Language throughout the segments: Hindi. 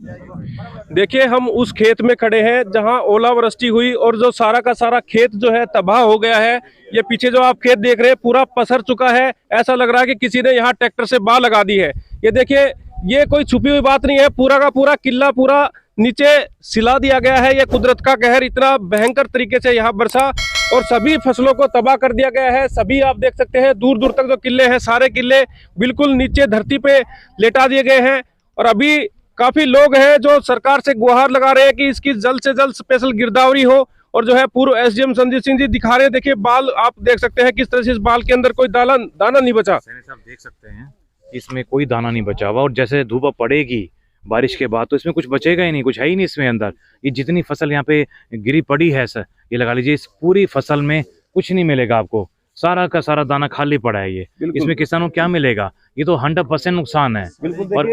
देखिए, हम उस खेत में खड़े हैं जहां ओलावृष्टि हुई और जो सारा का सारा खेत जो है तबाह हो गया है। ये पीछे जो आप खेत देख रहे हैं पूरा पसर चुका है। ऐसा लग रहा है कि किसी ने यहाँ ट्रैक्टर से बाह लगा दी है। ये देखिए, ये कोई छुपी हुई बात नहीं है, पूरा का पूरा किला पूरा नीचे सिला दिया गया है। ये कुदरत का कहर इतना भयंकर तरीके से यहाँ बरसा और सभी फसलों को तबाह कर दिया गया है। सभी आप देख सकते हैं दूर दूर तक जो किले हैं सारे किले बिल्कुल नीचे धरती पे लेटा दिए गए हैं। और अभी काफी लोग हैं जो सरकार से गुहार लगा रहे हैं कि इसकी जल्द से जल्द स्पेशल गिरदावरी हो। और जो है पूर्व एसडीएम संदीप सिंह जी दिखा रहे हैं, देखिए बाल आप देख सकते हैं किस तरह से इस बाल के अंदर कोई दाना नहीं बचा। साहब देख सकते हैं इसमें कोई दाना नहीं बचा हुआ, और जैसे धूप पड़ेगी बारिश के बाद तो इसमें कुछ बचेगा ही नहीं, कुछ है ही नहीं इसमें अंदर। ये जितनी फसल यहाँ पे गिरी पड़ी है सर, ये लगा लीजिए इस पूरी फसल में कुछ नहीं मिलेगा आपको, सारा का सारा दाना खाली पड़ा है। ये इसमें किसानों को क्या मिलेगा? ये तो 100% नुकसान है। बिल्कुल, और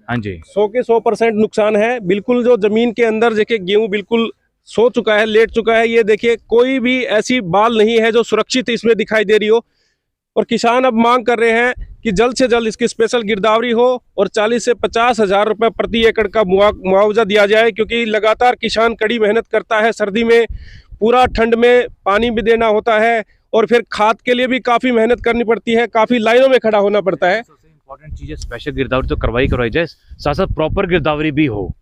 हाँ जी 100 के 100% नुकसान है। बिल्कुल जो जमीन के अंदर देखिए गेहूं बिल्कुल सो चुका है, लेट चुका है। ये देखिए कोई भी ऐसी बाल नहीं है जो सुरक्षित इसमें दिखाई दे रही हो। और किसान अब मांग कर रहे हैं कि जल्द से जल्द इसकी स्पेशल गिरदावरी हो और 40 से 50 हजार रुपए प्रति एकड़ का मुआवजा दिया जाए, क्योंकि लगातार किसान कड़ी मेहनत करता है। सर्दी में पूरा ठंड में पानी भी देना होता है और फिर खाद के लिए भी काफी मेहनत करनी पड़ती है, काफी लाइनों में खड़ा होना पड़ता है। सबसे इम्पोर्टेंट चीज है स्पेशल गिरदावरी तो करवाई जाए, साथ साथ प्रॉपर गिरदावरी भी हो,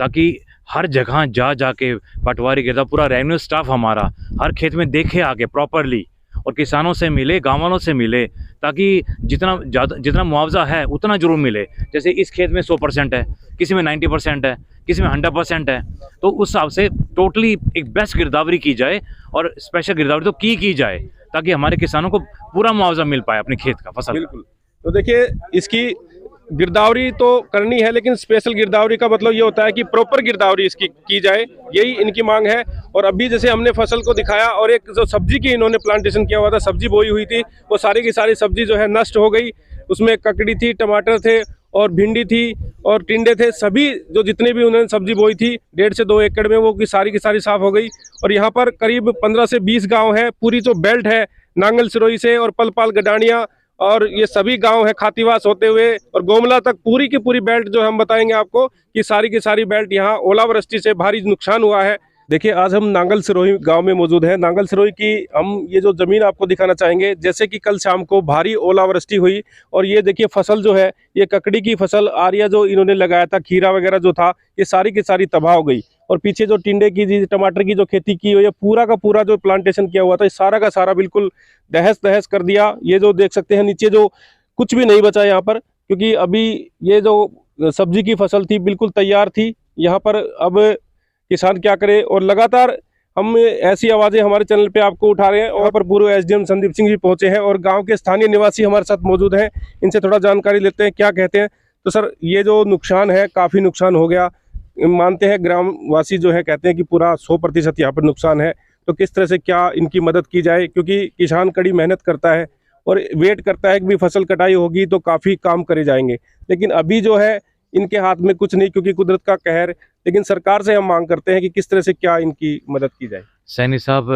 ताकि हर जगह जाके पटवारी गिरदावरी पूरा रेवेन्यू स्टाफ हमारा हर खेत में देखे आगे प्रॉपरली, और किसानों से मिले, गाँव वालों से मिले, ताकि जितना मुआवजा है उतना जरूर मिले। जैसे इस खेत में 100% है, किसी में 90% है, किसी में 100% है, तो उस हिसाब से टोटली एक बेस्ट गिरदावरी की जाए और स्पेशल गिरदावरी तो की जाए, ताकि हमारे किसानों को पूरा मुआवजा मिल पाए अपने खेत का फसल। बिल्कुल, तो देखिए इसकी गिरदावरी तो करनी है, लेकिन स्पेशल गिरदावरी का मतलब ये होता है कि प्रॉपर गिरदावरी इसकी की जाए, यही इनकी मांग है। और अभी जैसे हमने फसल को दिखाया और एक जो सब्जी की इन्होंने प्लांटेशन किया हुआ था, सब्जी बोई हुई थी, वो सारी की सारी सब्जी जो है नष्ट हो गई। उसमें ककड़ी थी, टमाटर थे और भिंडी थी और टिंडे थे, सभी जो जितने भी उन्होंने सब्जी बोई थी 1.5 से 2 एकड़ में वो की सारी साफ हो गई। और यहाँ पर करीब 15 से 20 गाँव है, पूरी जो बेल्ट है नांगल सिरोही से और पलपाल गडानिया और ये सभी गांव है खातीवास होते हुए और गोमला तक, पूरी की पूरी बेल्ट जो हम बताएंगे आपको कि सारी की सारी बेल्ट यहाँ ओलावृष्टि से भारी नुकसान हुआ है। देखिए आज हम नांगल सिरोही गांव में मौजूद हैं। नांगल सिरोही की हम ये जो जमीन आपको दिखाना चाहेंगे, जैसे कि कल शाम को भारी ओलावृष्टि हुई और ये देखिए फसल जो है, ये ककड़ी की फसल आरिया जो इन्होंने लगाया था, खीरा वगैरह जो था, ये सारी की सारी तबाह हो गई। और पीछे जो टिंडे की, टमाटर की जो खेती की हुई है, पूरा का पूरा जो प्लांटेशन किया हुआ था, सारा का सारा बिल्कुल तहस तहस कर दिया। ये जो देख सकते हैं नीचे जो कुछ भी नहीं बचा यहाँ पर, क्योंकि अभी ये जो सब्जी की फसल थी बिल्कुल तैयार थी। यहाँ पर अब किसान क्या करे, और लगातार हम ऐसी आवाजें हमारे चैनल पे आपको उठा रहे हैं। और पर पूर्व एसडीएम संदीप सिंह जी पहुंचे हैं और गांव के स्थानीय निवासी हमारे साथ मौजूद हैं, इनसे थोड़ा जानकारी लेते हैं क्या कहते हैं। तो सर, ये जो नुकसान है काफ़ी नुकसान हो गया, मानते हैं ग्रामवासी जो है कहते हैं कि पूरा 100% यहाँ पर नुकसान है। तो किस तरह से क्या इनकी मदद की जाए, क्योंकि किसान कड़ी मेहनत करता है और वेट करता है कि भी फसल कटाई होगी तो काफ़ी काम करे जाएंगे, लेकिन अभी जो है इनके हाथ में कुछ नहीं, क्योंकि कुदरत का कहर। लेकिन सरकार से हम मांग करते हैं कि किस तरह से क्या इनकी मदद की जाए। सैनी साहब,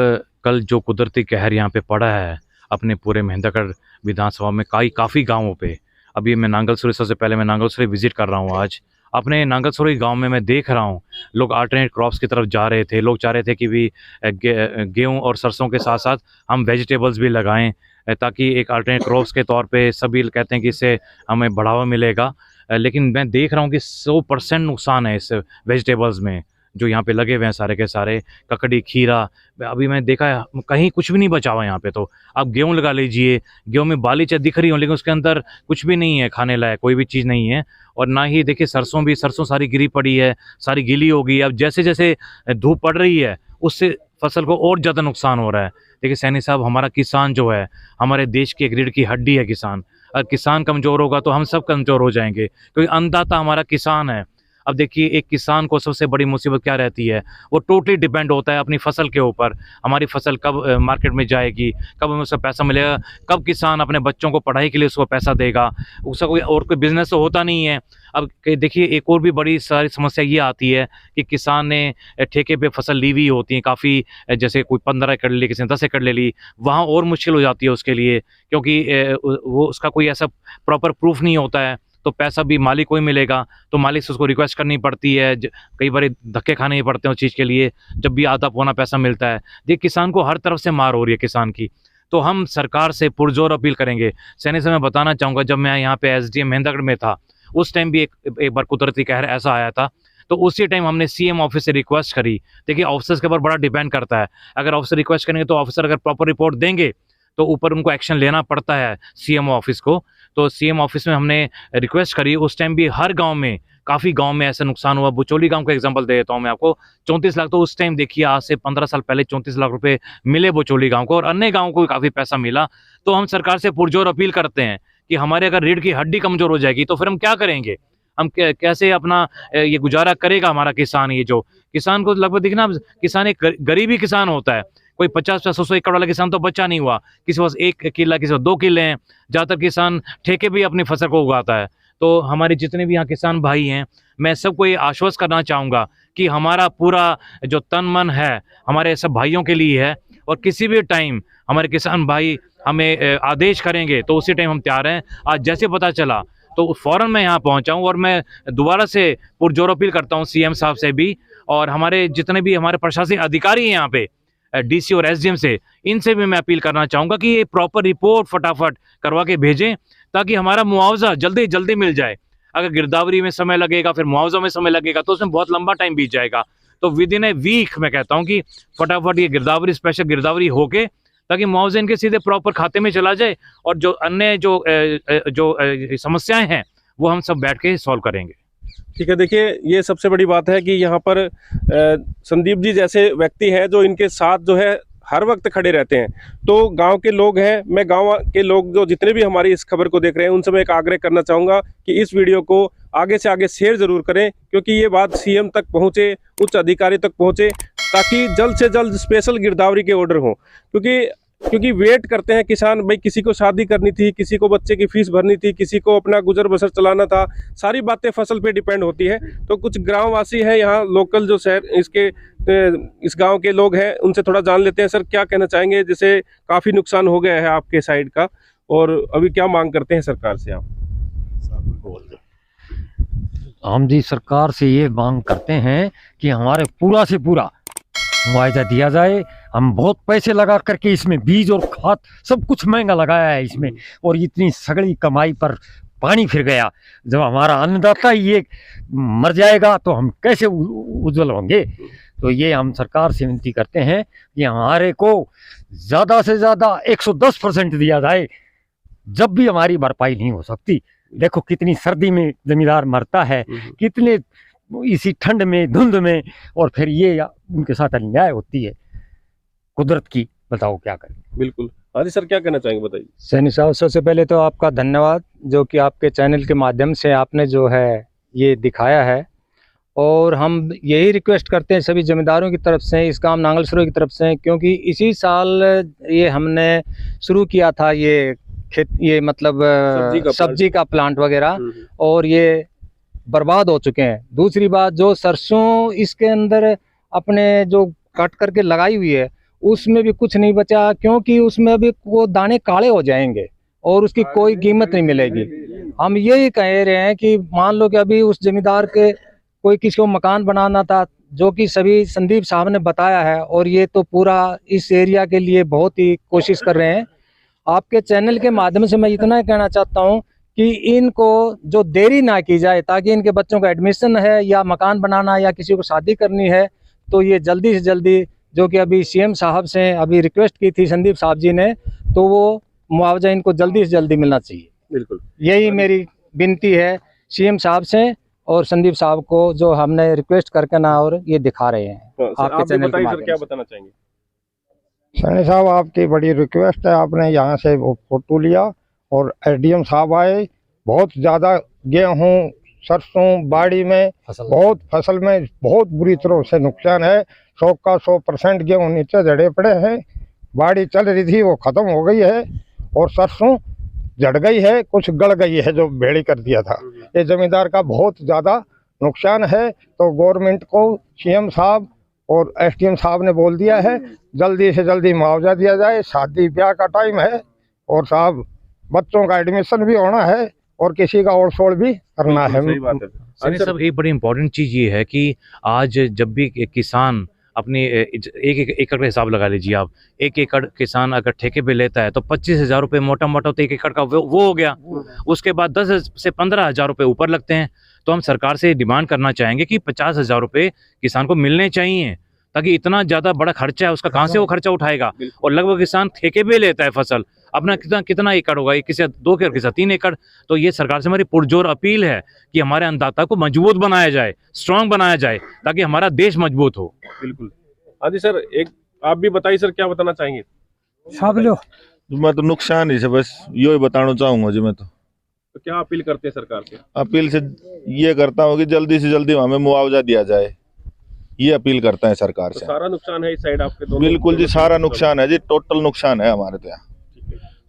कल जो कुदरती कहर यहाँ पे पड़ा है अपने पूरे मेहंदगढ़ विधानसभा में काफ़ी गाँवों पे, अभी मैं नांगल सिरोही, सबसे पहले मैं नांगल सिरोही विजिट कर रहा हूँ आज। अपने नांगल सिरोही गाँव में मैं देख रहा हूँ लोग अल्टरनेट क्रॉप्स की तरफ जा रहे थे। लोग चाह रहे थे कि भी गेहूँ और सरसों के साथ साथ हम वेजिटेबल्स भी लगाएं, ताकि एक अल्टरनेट क्रॉप्स के तौर पे सभी कहते हैं कि इससे हमें बढ़ावा मिलेगा। लेकिन मैं देख रहा हूँ कि 100% नुकसान है इस वेजिटेबल्स में जो यहाँ पे लगे हुए हैं सारे के सारे, ककड़ी, खीरा। अभी मैं देखा है कहीं कुछ भी नहीं बचा हुआ यहाँ पे। तो आप गेहूँ लगा लीजिए, गेहूँ में बाली चाहे दिख रही हो, लेकिन उसके अंदर कुछ भी नहीं है, खाने लायक कोई भी चीज़ नहीं है। और ना ही देखिए सरसों सारी गिरी पड़ी है, सारी गीली हो गई। अब जैसे जैसे धूप पड़ रही है उससे फसल को और ज़्यादा नुकसान हो रहा है। देखिए सैनी साहब, हमारा किसान जो है हमारे देश की एक रीढ़ की हड्डी है किसान। अगर किसान कमज़ोर होगा तो हम सब कमज़ोर हो जाएंगे, क्योंकि अन्नदाता हमारा किसान है। अब देखिए एक किसान को सबसे बड़ी मुसीबत क्या रहती है, वो टोटली डिपेंड होता है अपनी फसल के ऊपर। हमारी फसल कब मार्केट में जाएगी, कब हमें उसका पैसा मिलेगा, कब किसान अपने बच्चों को पढ़ाई के लिए उसको पैसा देगा, उसका कोई और कोई बिजनेस तो होता नहीं है। अब देखिए एक और भी बड़ी सारी समस्या ये आती है कि किसान ने ठेके पे फसल ली हुई होती है काफ़ी, जैसे कोई 15 एकड़ ले ली, किसी ने 10 एकड़ ले ली, वहाँ और मुश्किल हो जाती है उसके लिए, क्योंकि वो उसका कोई ऐसा प्रॉपर प्रूफ नहीं होता है। तो पैसा भी मालिक को ही मिलेगा, तो मालिक से उसको रिक्वेस्ट करनी पड़ती है, कई बार धक्के खाने ही पड़ते हैं उस चीज़ के लिए जब भी आधा पौना पैसा मिलता है। देखिए किसान को हर तरफ से मार हो रही है किसान की, तो हम सरकार से पुरजोर अपील करेंगे। सैनी से मैं बताना चाहूँगा, जब मैं यहाँ पे SDM महेंद्रगढ़ में था उस टाइम भी एक बार कुदरती कहर ऐसा आया था, तो उसी टाइम हमने CM ऑफिस से रिक्वेस्ट करी। देखिए ऑफिसर्स के ऊपर बड़ा डिपेंड करता है, अगर ऑफिसर रिक्वेस्ट करेंगे तो ऑफिसर अगर प्रॉपर रिपोर्ट देंगे तो ऊपर उनको एक्शन लेना पड़ता है CM ऑफिस को। तो CM ऑफिस में हमने रिक्वेस्ट करी, उस टाइम भी हर गांव में, काफ़ी गांव में ऐसा नुकसान हुआ। बुचोली गांव का एग्जांपल दे देता हूं मैं आपको, 34 लाख तो उस टाइम देखिए आज से 15 साल पहले 34 लाख रुपए मिले बुचोली गांव को, और अन्य गाँव को भी काफ़ी पैसा मिला। तो हम सरकार से पुरजोर अपील करते हैं कि हमारे अगर रीढ़ की हड्डी कमज़ोर हो जाएगी तो फिर हम क्या करेंगे, हम कैसे अपना ये गुजारा करेगा हमारा किसान। ये जो किसान को लगभग देखना, किसान एक गरीबी किसान होता है, कोई 50-100 एकड़ वाला किसान तो बच्चा नहीं हुआ, किसी पास 1 किला, किसी पास 2 किले हैं, ज़्यादातर किसान ठेके भी अपनी फसल को उगाता है। तो हमारे जितने भी यहाँ किसान भाई हैं, मैं सबको ये आश्वस्त करना चाहूँगा कि हमारा पूरा जो तन मन है हमारे सब भाइयों के लिए है, और किसी भी टाइम हमारे किसान भाई हमें आदेश करेंगे तो उसी टाइम हम तैयार हैं। आज जैसे पता चला तो फ़ौरन मैं यहाँ पहुँचा हूँ, और मैं दोबारा से पुरजोर अपील करता हूँ CM साहब से भी, और हमारे जितने भी हमारे प्रशासनिक अधिकारी हैं यहाँ पे DC और SDM से, इनसे भी मैं अपील करना चाहूँगा कि ये प्रॉपर रिपोर्ट फटाफट करवा के भेजें ताकि हमारा मुआवजा जल्दी जल्दी मिल जाए। अगर गिरदावरी में समय लगेगा, फिर मुआवजा में समय लगेगा, तो उसमें बहुत लंबा टाइम बीत जाएगा। तो विद इन ए वीक मैं कहता हूँ कि फटाफट ये गिरदावरी, स्पेशल गिरदावरी होके, ताकि मुआवजा इनके सीधे प्रॉपर खाते में चला जाए, और जो अन्य जो समस्याएं हैं वो हम सब बैठ के सॉल्व करेंगे। ठीक है, देखिए ये सबसे बड़ी बात है कि यहाँ पर संदीप जी जैसे व्यक्ति हैं जो इनके साथ जो है हर वक्त खड़े रहते हैं। तो गांव के लोग हैं, मैं गांव के लोग जो जितने भी हमारी इस खबर को देख रहे हैं उनसे मैं एक आग्रह करना चाहूँगा कि इस वीडियो को आगे से आगे शेयर ज़रूर करें, क्योंकि ये बात CM तक पहुँचे, उच्च अधिकारी तक पहुँचे, ताकि जल्द से जल्द स्पेशल गिरदावरी के ऑर्डर हों। क्योंकि वेट करते हैं किसान भाई, किसी को शादी करनी थी, किसी को बच्चे की फीस भरनी थी, किसी को अपना गुजर बसर चलाना था, सारी बातें फसल पे डिपेंड होती है। तो कुछ ग्रामवासी हैं यहाँ, लोकल जो शहर इस गांव के लोग हैं, उनसे थोड़ा जान लेते हैं। सर क्या कहना चाहेंगे, जैसे काफ़ी नुकसान हो गया है आपके साइड का, और अभी क्या मांग करते हैं सरकार से आप? हम जी सरकार से ये मांग करते हैं कि हमारे पूरा से पूरा मुआवजा दिया जाए। हम बहुत पैसे लगा करके इसमें बीज और खाद सब कुछ महंगा लगाया है इसमें, और इतनी सगड़ी कमाई पर पानी फिर गया। जब हमारा अन्नदाता ये मर जाएगा तो हम कैसे उज्जवल होंगे। तो ये हम सरकार से विनती करते हैं कि हमारे को ज़्यादा से ज़्यादा 110% दिया जाए, जब भी हमारी भरपाई नहीं हो सकती। देखो कितनी सर्दी में जमींदार मरता है, कितने इसी ठंड में, धुंध में, और फिर ये उनके साथ अन्याय होती है कुदरत की। बताओ क्या करें। बिल्कुल। हाँ जी सर, क्या कहना चाहेंगे बताइए। सैनी साहब, सबसे पहले तो आपका धन्यवाद, जो कि आपके चैनल के माध्यम से आपने जो है ये दिखाया है। और हम यही रिक्वेस्ट करते हैं सभी जमींदारों की तरफ से, इस गांव नांगलसरों की तरफ से, क्योंकि इसी साल ये हमने शुरू किया था ये मतलब सब्जी का प्लांट वगैरह, और ये बर्बाद हो चुके हैं। दूसरी बात, जो सरसों इसके अंदर अपने जो कट करके लगाई हुई है उसमें भी कुछ नहीं बचा, क्योंकि उसमें अभी वो दाने काले हो जाएंगे और उसकी कोई कीमत नहीं मिलेगी। हम यही कह रहे हैं कि मान लो कि अभी उस जमींदार के कोई किसी को मकान बनाना था, जो कि सभी संदीप साहब ने बताया है, और ये तो पूरा इस एरिया के लिए बहुत ही कोशिश कर रहे हैं। आपके चैनल के माध्यम से मैं इतना ही कहना चाहता हूँ कि इनको जो देरी ना की जाए, ताकि इनके बच्चों का एडमिशन है या मकान बनाना या किसी को शादी करनी है, तो ये जल्दी से जल्दी, जो कि अभी CM साहब से अभी रिक्वेस्ट की थी संदीप साहब जी ने, तो वो मुआवजा इनको जल्दी से जल्दी मिलना चाहिए। बिल्कुल, यही मेरी विनती है CM साहब से और संदीप साहब को, जो हमने रिक्वेस्ट करके ना और ये दिखा रहे हैं। आपके चैनल के माध्यम से क्या बताना चाहेंगे? सैनी साहब, आपकी बड़ी रिक्वेस्ट है, आपने यहाँ से वो फोटो लिया और SDM साहब आए। बहुत ज़्यादा गेहूँ, सरसों बाड़ी में, बहुत फसल में बहुत बुरी तरह से नुकसान है। 100 का 100% गेहूँ नीचे जड़े पड़े हैं। बाड़ी चल रही थी वो ख़त्म हो गई है, और सरसों जड़ गई है, कुछ गल गई है जो भेड़ी कर दिया था। ये जमींदार का बहुत ज़्यादा नुकसान है। तो गवर्नमेंट को CM साहब और SDM साहब ने बोल दिया है जल्दी से जल्दी मुआवजा दिया जाए। शादी ब्याह का टाइम है, और साहब बच्चों का एडमिशन भी होना है, और किसी का ओर सोड़ भी करना है। सही बात है। सनी साहब, एक बड़ी इंपॉर्टेंट चीज़ ये है कि आज जब भी एक किसान अपनी एक एकड़ का हिसाब लगा लीजिए आप, एक एकड़ किसान अगर ठेके पे लेता है तो 25,000 रुपये मोटा मोटा तो एक एकड़ का वो हो गया। उसके बाद 10 से 15,000 रुपये ऊपर लगते हैं। तो हम सरकार से डिमांड करना चाहेंगे कि 50,000 रुपये किसान को मिलने चाहिए, ताकि इतना ज़्यादा बड़ा खर्चा है उसका कहाँ से वो खर्चा उठाएगा। और लगभग किसान ठेके पे लेता है फसल, अपना कितना एकड़ होगा, किसी 2 एकड़, किसी 3 एकड़। तो ये सरकार से हमारी पुरजोर अपील है कि हमारे अन्नदाता को मजबूत बनाया जाए, स्ट्रांग बनाया जाए, ताकि हमारा देश मजबूत हो। बिल्कुल। हाँ जी सर, एक आप भी बताइए सर, क्या बताना चाहेंगे? सब लो मैं तो नुकसान ही से बस यो ही बताना चाहूंगा जी। मैं तो क्या अपील करते हैं सरकार से? अपील से ये करता हूँ कि जल्दी से जल्दी हमें मुआवजा दिया जाए, ये अपील करता है सरकार तो से। सारा नुकसान है इस साइड आपके दोनों? बिल्कुल जी, सारा नुकसान है जी, टोटल नुकसान है हमारे तो यहाँ।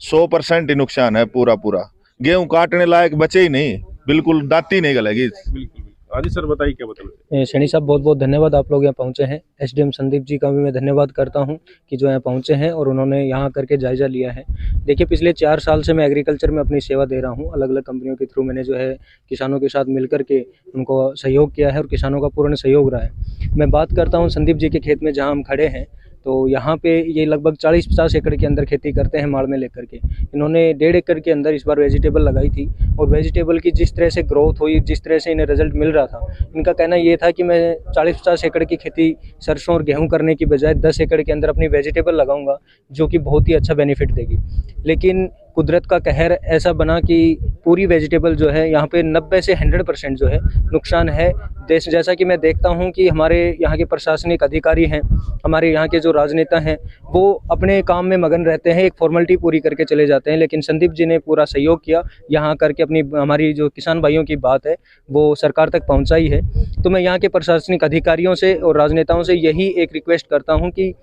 100% ही नुकसान है पूरा। गेहूं काटने लायक बचे ही नहीं, बिल्कुल दाती नहीं गलेगी। बिल्कुल। हाँ जी सर, बताइए क्या बताना? सैनी साहब, बहुत बहुत धन्यवाद, आप लोग यहाँ पहुँचे हैं। एसडीएम संदीप जी का भी मैं धन्यवाद करता हूँ कि जो यहाँ पहुँचे हैं और उन्होंने यहाँ करके जायज़ा लिया है। देखिए, पिछले 4 साल से मैं एग्रीकल्चर में अपनी सेवा दे रहा हूँ। अलग अलग कंपनियों के थ्रू मैंने जो है किसानों के साथ मिल के उनको सहयोग किया है और किसानों का पूर्ण सहयोग रहा है। मैं बात करता हूँ संदीप जी के खेत में जहाँ हम खड़े हैं, तो यहाँ पे ये लगभग 40-50 एकड़ के अंदर खेती करते हैं माड़ में लेकर के। इन्होंने 1.5 एकड़ के अंदर इस बार वेजिटेबल लगाई थी और वेजिटेबल की जिस तरह से ग्रोथ हुई, जिस तरह से इन्हें रिजल्ट मिल रहा था, इनका कहना ये था कि मैं 40-50 एकड़ की खेती सरसों और गेहूं करने की बजाय 10 एकड़ के अंदर अपनी वेजिटेबल लगाऊंगा, जो कि बहुत ही अच्छा बेनिफिट देगी। लेकिन कुदरत का कहर ऐसा बना कि पूरी वेजिटेबल जो है यहाँ पे 90 से 100% जो है नुकसान है। जैसा कि मैं देखता हूँ कि हमारे यहाँ के प्रशासनिक अधिकारी हैं, हमारे यहाँ के जो राजनेता हैं, वो अपने काम में मगन रहते हैं, एक फॉर्मेलिटी पूरी करके चले जाते हैं। लेकिन संदीप जी ने पूरा सहयोग किया, यहाँ करके हमारी जो किसान भाइयों की बात है वो सरकार तक पहुँचाई है। तो मैं यहाँ के प्रशासनिक अधिकारियों से और राजनेताओं से यही एक रिक्वेस्ट करता हूँ कि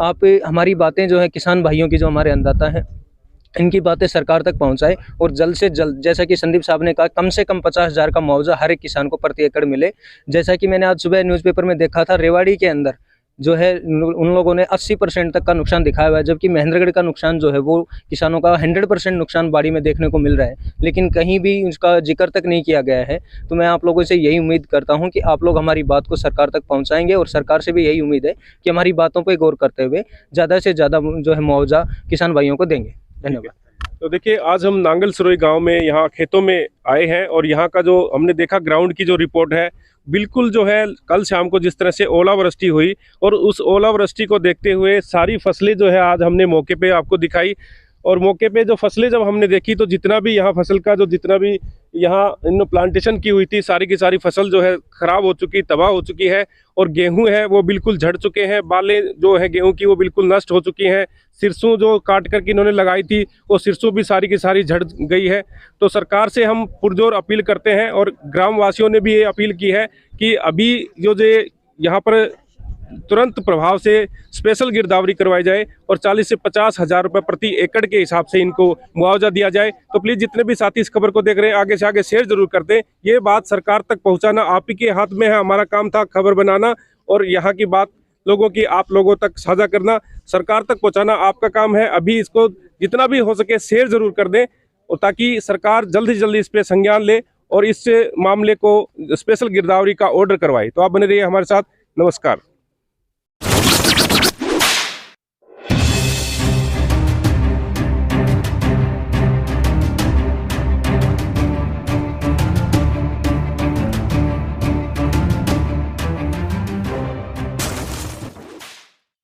आप हमारी बातें जो है किसान भाइयों की, जो हमारे अन्नदाता हैं, इनकी बातें सरकार तक पहुंचाए और जल्द से जल्द, जैसा कि संदीप साहब ने कहा, कम से कम 50,000 का मुआवजा हर एक किसान को प्रति एकड़ मिले। जैसा कि मैंने आज सुबह न्यूज़पेपर में देखा था, रेवाड़ी के अंदर जो है उन लोगों ने 80% तक का नुकसान दिखाया हुआ है, जबकि महेंद्रगढ़ का नुकसान जो है वो किसानों का 100% नुकसान बाड़ी में देखने को मिल रहा है, लेकिन कहीं भी उसका जिक्र तक नहीं किया गया है। तो मैं आप लोगों से यही उम्मीद करता हूं कि आप लोग हमारी बात को सरकार तक पहुंचाएंगे और सरकार से भी यही उम्मीद है कि हमारी बातों पर गौर करते हुए ज़्यादा से ज़्यादा जो है मुआवजा किसान भाइयों को देंगे। धन्यवाद। तो देखिए, आज हम नांगल सरोई गांव में यहाँ खेतों में आए हैं और यहाँ का जो हमने देखा ग्राउंड की जो रिपोर्ट है, बिल्कुल जो है कल शाम को जिस तरह से ओलावृष्टि हुई और उस ओलावृष्टि को देखते हुए सारी फसलें जो है आज हमने मौके पे आपको दिखाई। और मौके पे जो फसलें जब हमने देखी तो जितना भी यहाँ फसल का जो जितना भी यहाँ इन प्लांटेशन की हुई थी, सारी की सारी फसल जो है ख़राब हो चुकी, तबाह हो चुकी है। और गेहूं है वो बिल्कुल झड़ चुके हैं, बालें जो है गेहूं की वो बिल्कुल नष्ट हो चुकी हैं। सिरसों जो काट करके इन्होंने लगाई थी वो सिरसों भी सारी की सारी झड़ गई है। तो सरकार से हम पुरजोर अपील करते हैं और ग्रामवासियों ने भी ये अपील की है कि अभी जो यहाँ पर तुरंत प्रभाव से स्पेशल गिरदावरी करवाई जाए और 40 से 50,000 रुपये प्रति एकड़ के हिसाब से इनको मुआवजा दिया जाए। तो प्लीज़ जितने भी साथी इस खबर को देख रहे हैं, आगे से आगे शेयर जरूर कर दें। ये बात सरकार तक पहुंचाना आप ही के हाथ में है। हमारा काम था खबर बनाना और यहाँ की बात लोगों की आप लोगों तक साझा करना, सरकार तक पहुँचाना आपका काम है। अभी इसको जितना भी हो सके शेयर जरूर कर दें और ताकि सरकार जल्द से जल्द इस पर संज्ञान ले और इस मामले को स्पेशल गिरदावरी का ऑर्डर करवाए। तो आप बने रहिए हमारे साथ। नमस्कार।